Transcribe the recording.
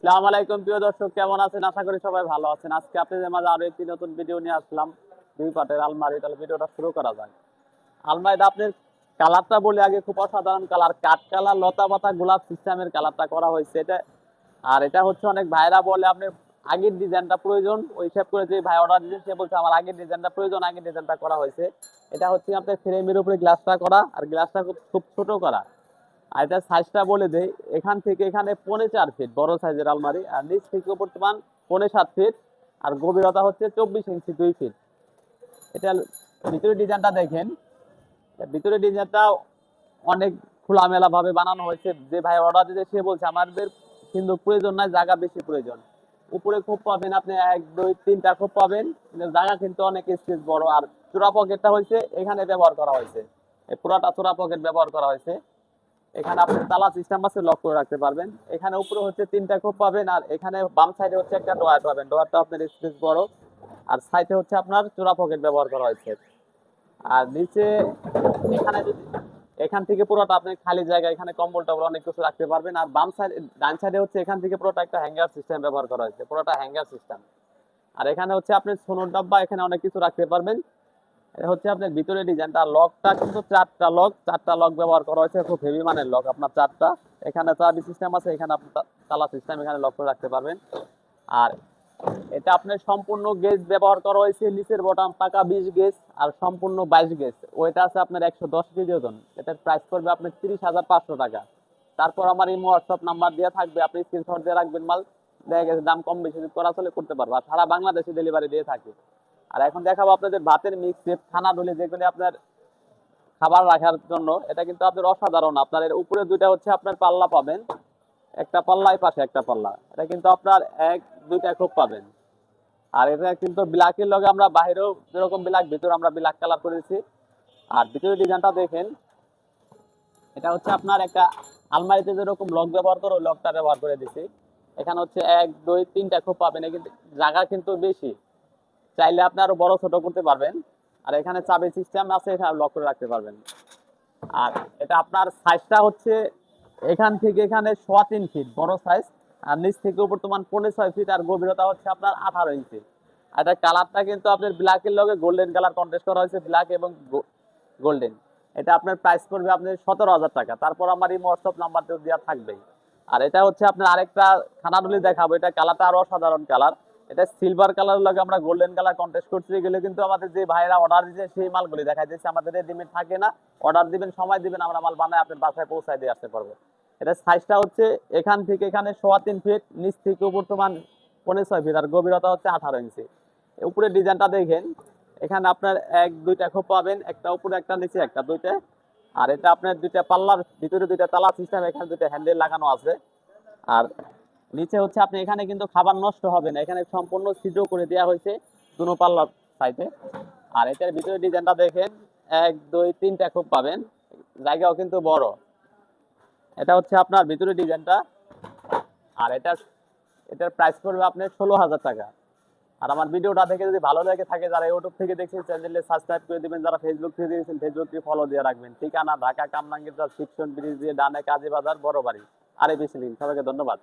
আসসালামু আলাইকুম প্রিয় দর্শক, কেমন আছেন? আশা করি সবাই ভালো আছেন। আজকে আপনাদের মাঝে আরো একটি নতুন ভিডিও নিয়ে আসলাম, দুই পাটের আলমারি। তাহলে ভিডিওটা শুরু করা যাক। আলমারিটা আপনার কালারটা বলে আগে, খুব অসাধারণ কালার, কাঠ কালার, লতা পাতা গোলাপ সিস্টেমের কালারটা করা হয়েছে এটা। আর এটা হচ্ছে অনেক ভাইরা বলে আপনার আগের ডিজাইনটা প্রয়োজন, ওই হিসাব করে যে ভাই অর্ডার দিয়েছে সে বলছে আমার আগের ডিজাইনটা প্রয়োজন, আগের ডিজাইনটা করা হয়েছে। এটা হচ্ছে আপনার ফ্রেমের উপরে গ্লাসটা করা, আর গ্লাসটা খুব খুব ছোট করা। আর এটার সাইজটা বলে দেই, এখান থেকে এখানে 4.5 ফিট বড় সাইজের আলমারি, আর নিচ থেকে বর্তমান 7.5 ফিট, আর গভীরতা হচ্ছে 24 ইঞ্চি 2 ফিট। এটা ভিতরে ডিজাইনটা দেখেন, ভিতরে ডিজাইনটা অনেক খোলামেলা ভাবে বানানো হয়েছে। যে ভাই অর্ডার দিতে সে বলছে আমাদের কিন্তু প্রয়োজন নাই, জায়গা বেশি প্রয়োজন। উপরে খোপ পাবেন আপনি 1 2 3টা খোপ পাবেন, কিন্তু জায়গা কিন্তু অনেক স্পেস বড়। আর চূড়া পকেটটা হয়েছে এখানে ব্যবহার করা হয়েছে, এই পুরাটা চূড়া পকেট ব্যবহার করা হয়েছে। এখানে আপনি তালা সিস্টেম আছে, লক করে রাখতে পারবেন। এখানে উপরে হচ্ছে 3টা খোপ পাবেন, আর এখানে বাম সাইডে হচ্ছে একটা ডয়ার পাবেন। ডয়ারটা আপনার স্পেস বড়, আর সাইডে হচ্ছে আপনার চূড়া পকেট ব্যবহার করা হয়েছে। আর নিচে এখানে যদি এখান থেকে পুরোটা আপনি খালি জায়গা, এখানে কম্বল টম্বল অনেক কিছু রাখতে পারবেন। আর বাম সাইড ডান সাইডে হচ্ছে এখান থেকে পুরোটা একটা হ্যাঙ্গার সিস্টেম ব্যবহার করা হয়েছে, পুরোটা হ্যাঙ্গার সিস্টেম। আর এখানে হচ্ছে আপনি সোনোর ডাব্বা, এখানে অনেক কিছু রাখতে পারবেন। এটা হচ্ছে আপনার ভিতরে ডিজাইনটা। লকটা কিন্তু 4টা লক ব্যবহার করা হয়েছে, খুব হেভি মানের লক আপনার 4টা। এখানে চাবি সিস্টেম আছে, এখানে আপনি তালা সিস্টেম, এখানে লক করে রাখতে পারবেন। আর এটা আপনার সম্পূর্ণ গেজ ব্যবহার করা হয়েছে, নিচের বটন পাকা 20 গেজ, আর সম্পূর্ণ 22 গেজ। ওইটা আছে আপনার 110 কেজি ওজন। এটার প্রাইস পড়বে আপনার 30,500 টাকা। তারপর আমার এই হোয়াটসঅ্যাপ নাম্বার দেওয়া থাকবে, আপনি স্ক্রিনশট দিয়ে রাখবেন মাল। দেখা গেছে দাম কম বেশি যদি করা চলে করতে পারবো, আর সারা বাংলাদেশে ডেলিভারি দিয়ে থাকি। আর এখন দেখাবো আপনাদের ভাতের মিক্স সেট, খানা ডুলি, যেগুলি আপনার খাবার রাখার জন্য। এটা কিন্তু আপনার অসাধারণ। আপনার এর উপরে দুইটা হচ্ছে আপনার পাল্লা পাবেন, একটা পাল্লা এই পাশে একটা পাল্লা। এটা কিন্তু আপনার 1 2টা খোপ পাবেন। আর এটা কিন্তু ব্ল্যাকের লগে আমরা বাইরেও যেরকম ব্ল্যাক, ভিতরে আমরা ব্ল্যাক কালার করেছি। আর ভিতরে ডিজাইনটা দেখেন, এটা হচ্ছে আপনার একটা আলমারিতে যেরকম লক ব্যবহার করো, লকটা ব্যবহার করে দিছি। এখানে হচ্ছে 1 2 3টা খোপ পাবেন, কিন্তু জায়গা কিন্তু বেশি, চাইলে আপনি আরো বড় ছোট করতে পারবেন। আর এখানে চাবি সিস্টেম আছে, এখানে লক করে রাখতে পারবেন। আর এটা আপনার সাইজটা হচ্ছে এখান থেকে এখানে 3.25 ফিট বড় সাইজ, আর নিচ থেকে বর্তমান 6.5 ফিট, আর গভীরতা হচ্ছে আপনার 18 ইঞ্চি। আর এটা কালারটা কিন্তু আপনার ব্ল্যাকের লগে গোল্ডেন কালার কন্ট্রাস্ট করা হয়েছে, ব্ল্যাক এবং গোল্ডেন। এটা আপনার প্রাইস পড়বে আপনার 17,000 টাকা। তারপর আমার এই হোয়াটসঅ্যাপ নাম্বার তো দেওয়া থাকবেই। আর এটা হচ্ছে আপনার আরেকটা খানাডুলি দেখাবো, এটা কালারটা আরো অসাধারণ কালার। এটা সিলভার কালার লাগে আমরা গোল্ডেন কালার কন্টেস্ট করছি। এগুলো কিন্তু আমাদের যে ভাইরা অর্ডার দিয়েছে সেই মালগুলি দেখাই দিয়েছে, আমাদের রেডিমেড থাকে না। অর্ডার দিবেন, সময় দিবেন, আমরা মাল বানায় আপনার বাসায় পৌঁছায় দিয়ে আসতে পারবো। এটা সাইজটা হচ্ছে এখান থেকে এখানে 3.25 ফিট, নিচ থেকে বর্তমান 6.5 ফিট, আর গভীরতা হচ্ছে 18 ইঞ্চি। উপরে ডিজাইনটা দেখেন, এখানে আপনার 1 2টা খোপ পাবেন, একটা উপরে একটা নিচে একটা, দুইটা। আর এটা আপনার 2টা পাল্লার ভিতরে 2টা তালা সিস্টেম, এখানে 2টা হ্যান্ডেল লাগানো আছে। আর নিচে হচ্ছে আপনি এখানে কিন্তু খাবার নষ্ট হবে না, এখানে সম্পূর্ণ ছিদ্র করে দেওয়া হয়েছে দুনো পাল্লার সাইডে। আর এটার ভিতরে ডিজাইনটা দেখেন, 1 2 3টা খুব পাবেন, জায়গাও কিন্তু বড়। এটা হচ্ছে আপনার ভিতরে ডিজাইনটা। আর এটার প্রাইস পড়বে আপনার 16,000 টাকা। আর আমার ভিডিওটা দেখে যদি ভালো লেগে থাকে, যারা ইউটিউব থেকে দেখছেন চ্যানেলে সাবস্ক্রাইব করে দিবেন, যারা ফেসবুক থেকে দেখছেন ফেসবুকটি ফলো দিয়ে রাখবেন। ঠিকানা ঢাকা কামরাঙ্গীর শিক্ষণ ব্রিজ দিয়ে ডানে কাজী বাজার বড় বাড়ি, আর এই বেশি। সবাইকে ধন্যবাদ।